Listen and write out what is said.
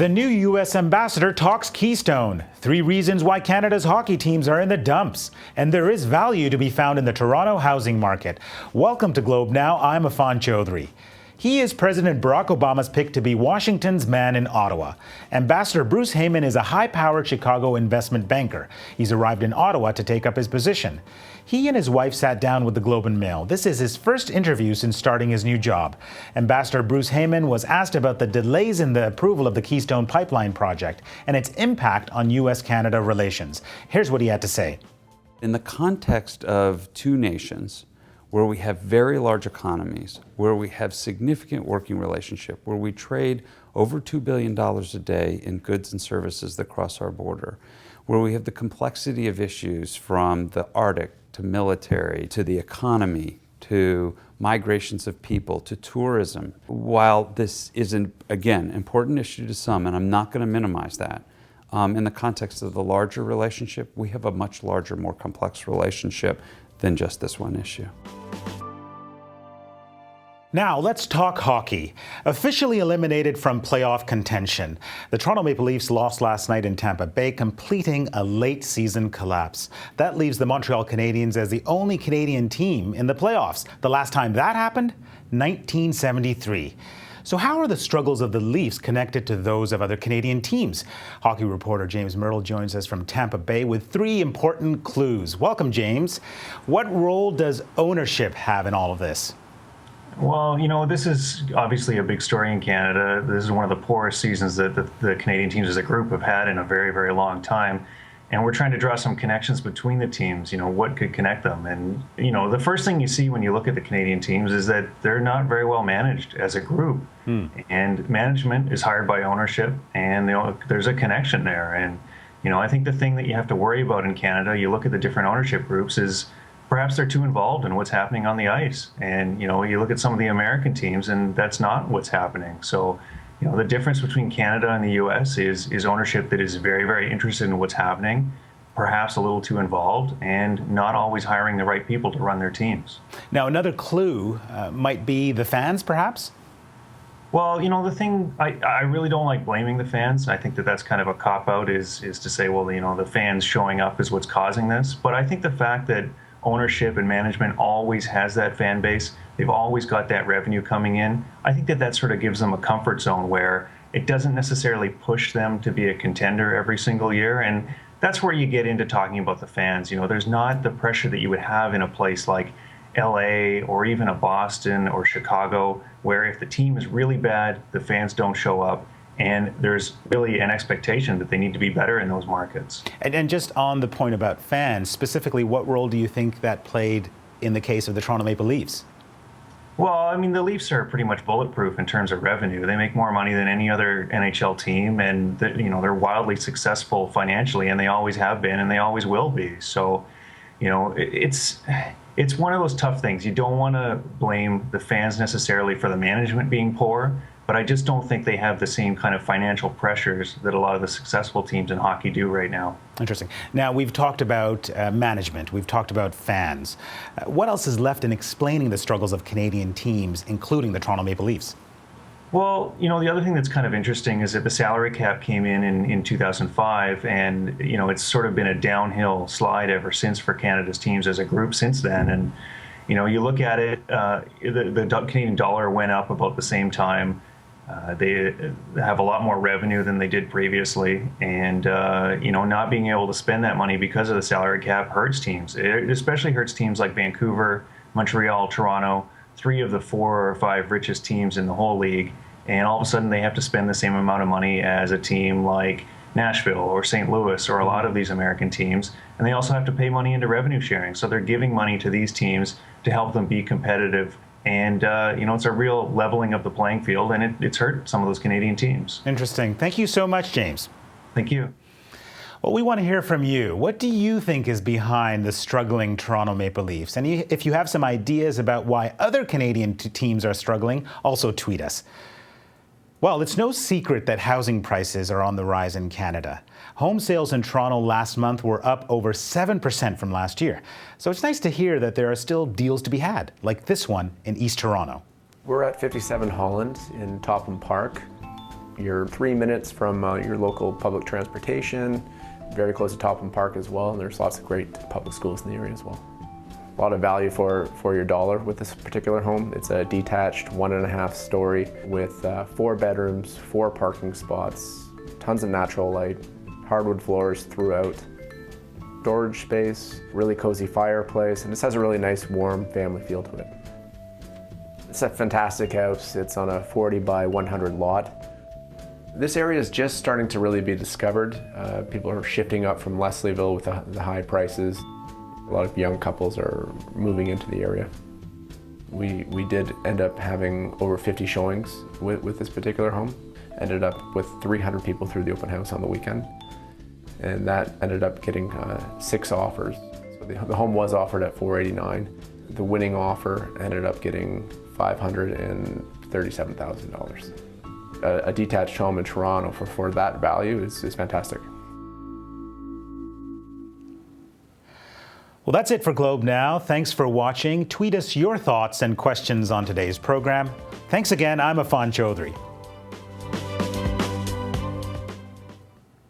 The new U.S. ambassador talks Keystone. 3 reasons why Canada's hockey teams are in the dumps. And there is value to be found in the Toronto housing market. Welcome to Globe Now. I'm Affan Chowdhry. He is President Barack Obama's pick to be Washington's man in Ottawa. Ambassador Bruce Heyman is a high-powered Chicago investment banker. He's arrived in Ottawa to take up his position. He and his wife sat down with the Globe and Mail. This is his first interview since starting his new job. Ambassador Bruce Heyman was asked about the delays in the approval of the Keystone pipeline project and its impact on U.S.-Canada relations. Here's what he had to say. In the context of two nations, where we have very large economies, where we have significant working relationship, where we trade over $2 billion a day in goods and services that cross our border, where we have the complexity of issues from the Arctic to military, to the economy, to migrations of people, to tourism. While this is, again, important issue to some, and I'm not going to minimize that, in the context of the larger relationship, we have a much larger, more complex relationship than just this one issue. Now, let's talk hockey. Officially eliminated from playoff contention, the Toronto Maple Leafs lost last night in Tampa Bay, completing a late-season collapse. That leaves the Montreal Canadiens as the only Canadian team in the playoffs. The last time that happened? 1973. So how are the struggles of the Leafs connected to those of other Canadian teams? Hockey reporter James Mirtle joins us from Tampa Bay with 3 important clues. Welcome, James. What role does ownership have in all of this? Well, you know, this is obviously a big story in Canada. This is one of the poorest seasons that the Canadian teams as a group have had in a very, very long time. And we're trying to draw some connections between the teams, you know, what could connect them. And, you know, the first thing you see when you look at the Canadian teams is that they're not very well managed as a group. And management is hired by ownership, and you know, there's a connection there. And, you know, I think the thing that you have to worry about in Canada, you look at the different ownership groups, is perhaps they're too involved in what's happening on the ice. And, you know, you look at some of the American teams, and that's not what's happening. So, you know, the difference between Canada and the U.S. is ownership that is very, very interested in what's happening, perhaps a little too involved, and not always hiring the right people to run their teams. Now, another clue might be the fans, perhaps? Well, you know, the thing, I really don't like blaming the fans. I think that that's kind of a cop-out is to say, well, you know, the fans showing up is what's causing this. But I think the fact that ownership and management always has that fan base, they've always got that revenue coming in, I think that that sort of gives them a comfort zone where it doesn't necessarily push them to be a contender every single year. And that's where you get into talking about the fans. You know, there's not the pressure that you would have in a place like LA or even a Boston or Chicago, where if the team is really bad, the fans don't show up. And there's really an expectation that they need to be better in those markets. And just on the point about fans, specifically, what role do you think that played in the case of the Toronto Maple Leafs? Well, I mean, the Leafs are pretty much bulletproof in terms of revenue. They make more money than any other NHL team, and you know, they're wildly successful financially, and they always have been, and they always will be. So, you know, it's one of those tough things. You don't want to blame the fans necessarily for the management being poor, but I just don't think they have the same kind of financial pressures that a lot of the successful teams in hockey do right now. Interesting. Now, we've talked about management. We've talked about fans. What else is left in explaining the struggles of Canadian teams, including the Toronto Maple Leafs? Well, you know, the other thing that's kind of interesting is that the salary cap came in 2005, and, you know, it's sort of been a downhill slide ever since for Canada's teams as a group since then. And, you know, you look at it, the Canadian dollar went up about the same time. They have a lot more revenue than they did previously, and you know, not being able to spend that money because of the salary cap hurts teams. It especially hurts teams like Vancouver, Montreal, Toronto, 3 of the 4 or 5 richest teams in the whole league, and all of a sudden they have to spend the same amount of money as a team like Nashville or St. Louis or a lot of these American teams, and they also have to pay money into revenue sharing. So they're giving money to these teams to help them be competitive. And, you know, it's a real leveling of the playing field, and it's hurt some of those Canadian teams. Interesting. Thank you so much, James. Thank you. Well, we want to hear from you. What do you think is behind the struggling Toronto Maple Leafs? And if you have some ideas about why other Canadian teams are struggling, also tweet us. Well, it's no secret that housing prices are on the rise in Canada. Home sales in Toronto last month were up over 7% from last year. So it's nice to hear that there are still deals to be had, like this one in East Toronto. We're at 57 Holland in Topham Park. You're 3 minutes from your local public transportation, very close to Topham Park as well, and there's lots of great public schools in the area as well. A lot of value for your dollar with this particular home. It's a detached 1.5 story with 4 bedrooms, 4 parking spots, tons of natural light, hardwood floors throughout, storage space, really cozy fireplace, and this has a really nice warm family feel to it. It's a fantastic house. It's on a 40 by 100 lot. This area is just starting to really be discovered. People are shifting up from Leslieville with the high prices. A lot of young couples are moving into the area. We did end up having over 50 showings with this particular home. Ended up with 300 people through the open house on the weekend. And that ended up getting 6 offers. So the home was offered at $489. The winning offer ended up getting $537,000. A detached home in Toronto for that value is fantastic. Well, that's it for Globe Now. Thanks for watching. Tweet us your thoughts and questions on today's program. Thanks again. I'm Affan Chowdhry.